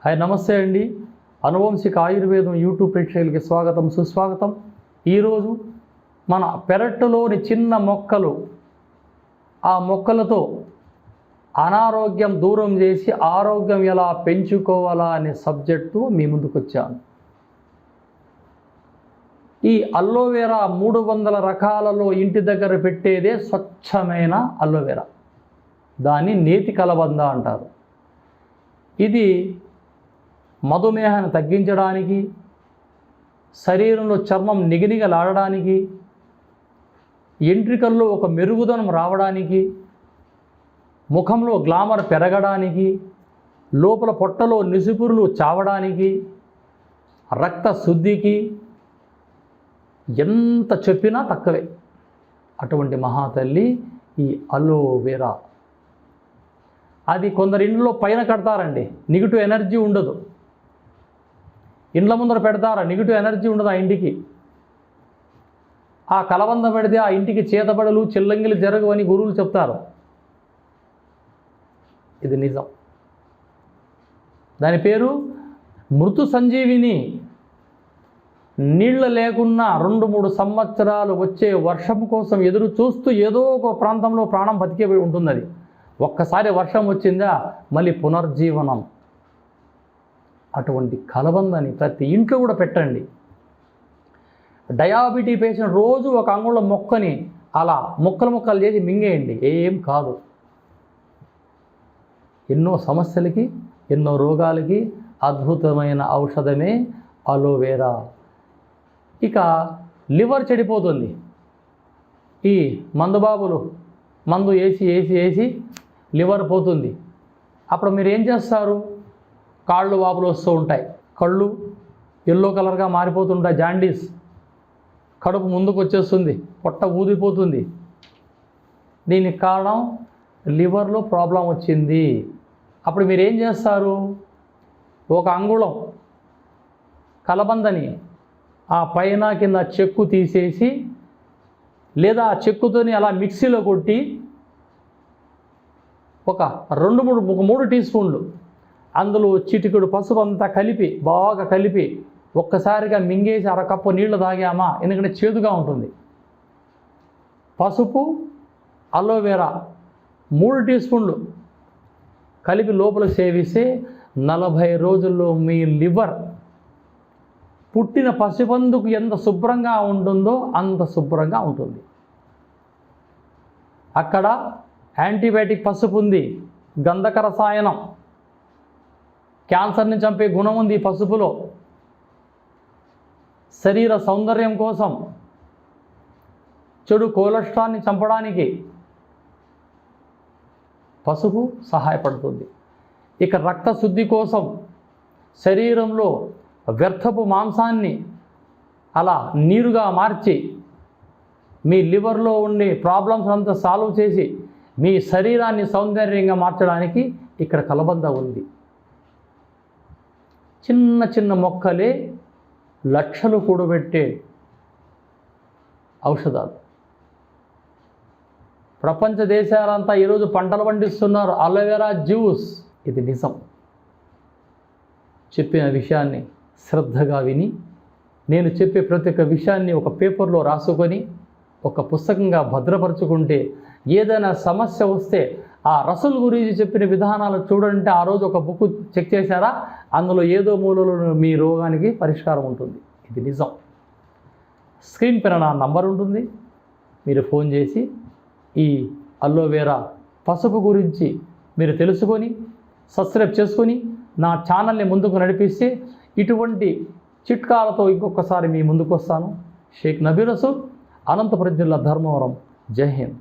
Hi నమస్తే అండి. అనువంశిక ఆయుర్వేదం యూట్యూబ్ ప్రేక్షకులకి స్వాగతం సుస్వాగతం. ఈరోజు మన పెరట్లోని చిన్న మొక్కలు, ఆ మొక్కలతో అనారోగ్యం దూరం చేసి ఆరోగ్యం ఎలా పెంచుకోవాలా అనే సబ్జెక్టు మీ ముందుకు వచ్చాను. ఈ అలోవెరా 300 రకాలలో ఇంటి దగ్గర పెట్టేదే స్వచ్ఛమైన అలోవెరా. దాన్ని నేతి కలబంద అంటారు. ఇది మధుమేహాన్ని తగ్గించడానికి, శరీరంలో చర్మం నిగనిగలాడడానికి, ఎంట్రికల్లో ఒక మెరుగుదనం రావడానికి, ముఖంలో గ్లామర్ పెరగడానికి, లోపల పొట్టలో నిసుపురులు చావడానికి, రక్త శుద్ధికి ఎంత చెప్పినా తక్కువే. అటువంటి మహాతల్లి ఈ అలోవెరా. అది కొందరు ఇంట్లో పైన కడతారండి, నెగిటివ్ ఎనర్జీ ఉండదు. ఇండ్ల ముందర పెడతారా, నెగిటివ్ ఎనర్జీ ఉండదు ఆ ఇంటికి. ఆ కలబంద పెడితే ఆ ఇంటికి చేతబడులు చిల్లంగిలు జరగవని గురువులు చెప్తారు. ఇది నిజం. దాని పేరు మృతు సంజీవిని. నీళ్ళ లేకున్నా 2-3 సంవత్సరాలు వచ్చే వర్షం కోసం ఎదురు చూస్తూ ఏదో ఒక ప్రాంతంలో ప్రాణం బతికే ఉంటుంది. అది ఒక్కసారి వర్షం వచ్చిందా మళ్ళీ పునర్జీవనం. అటువంటి కలబందని ప్రతి ఇంట్లో కూడా పెట్టండి. డయాబెటీ పేషెంట్ రోజు ఒక అంగుళం మొక్కని అలా ముక్కలు చేసి మింగేయండి, ఏం కాదు. ఎన్నో సమస్యలకి, ఎన్నో రోగాలకి అద్భుతమైన ఔషధమే అలోవెరా. ఇక లివర్ చెడిపోతుంది. ఈ మందుబాబులు మందు వేసి లివర్ పోతుంది. అప్పుడు మీరు ఏం చేస్తారు? కాళ్ళు వాపులు వస్తూ ఉంటాయి, కళ్ళు ఎల్లో కలర్గా మారిపోతుంటాయి, జాండీస్, కడుపు ముందుకు వచ్చేస్తుంది, పొట్ట ఊదిపోతుంది. దీనికి కారణం లివర్లో ప్రాబ్లం వచ్చింది. అప్పుడు మీరు ఏం చేస్తారు? ఒక అంగుళం కలబందని ఆ పైన కింద చెక్కు తీసేసి, లేదా ఆ చెక్కుతోని అలా మిక్సీలో కొట్టి ఒక 3 టీ స్పూన్లు అందులో చిటికెడు పసుపు అంతా బాగా కలిపి ఒక్కసారిగా మింగేసి అరకప్పు నీళ్లు తాగామా, ఎందుకంటే చేదుగా ఉంటుంది. పసుపు, అలోవెరా 3 టీ స్పూన్లు కలిపి లోపల సేవిస్తే 40 రోజుల్లో మీ లివర్ పుట్టిన పసిబందుకు ఎంత శుభ్రంగా ఉంటుందో అంత శుభ్రంగా ఉంటుంది. అక్కడ యాంటీబయాటిక్ పసుపు ఉంది, గంధక రసాయనం, క్యాన్సర్ని చంపే గుణం ఉంది ఈ పసుపులో. శరీర సౌందర్యం కోసం, చెడు కొలెస్ట్రాల్ని చంపడానికి పసుపు సహాయపడుతుంది. ఇక రక్త శుద్ధి కోసం, శరీరంలో వ్యర్థపు మాంసాన్ని అలా నీరుగా మార్చి మీ లివర్లో ఉండే ప్రాబ్లమ్స్ అంతా సాల్వ్ చేసి మీ శరీరాన్ని సౌందర్యంగా మార్చడానికి ఇక్కడ కలబంద ఉంది. చిన్న చిన్న మొక్కలే లక్షలు కూడబెట్టే ఔషధాలు. ప్రపంచ దేశాలంతా ఈరోజు పంటలు పండిస్తున్నారు అలోవెరా జ్యూస్. ఇది నిజం. చెప్పిన విషయాన్ని శ్రద్ధగా విని, నేను చెప్పే ప్రతి ఒక్క విషయాన్ని ఒక పేపర్లో రాసుకొని ఒక పుస్తకంగా భద్రపరుచుకుంటే, ఏదైనా సమస్య వస్తే ఆ రసూల్ గురించి చెప్పిన విధానాలు చూడంటే, ఆ రోజు ఒక బుక్ చెక్ చేశారా, అందులో ఏదో మూలలో మీ రోగానికి పరిష్కారం ఉంటుంది. ఇది నిజం. స్క్రీన్ పైన నా నంబర్ ఉంటుంది, మీరు ఫోన్ చేసి ఈ అలోవెరా పసుపు గురించి మీరు తెలుసుకొని సబ్స్క్రైబ్ చేసుకొని నా ఛానల్ని ముందుకు నడిపిస్తే ఇటువంటి చిట్కాలతో ఇంకొకసారి మీ ముందుకు వస్తాను. షేక్ నబీ రసూల్, అనంతపురం జిల్లా ధర్మవరం. జై హింద్.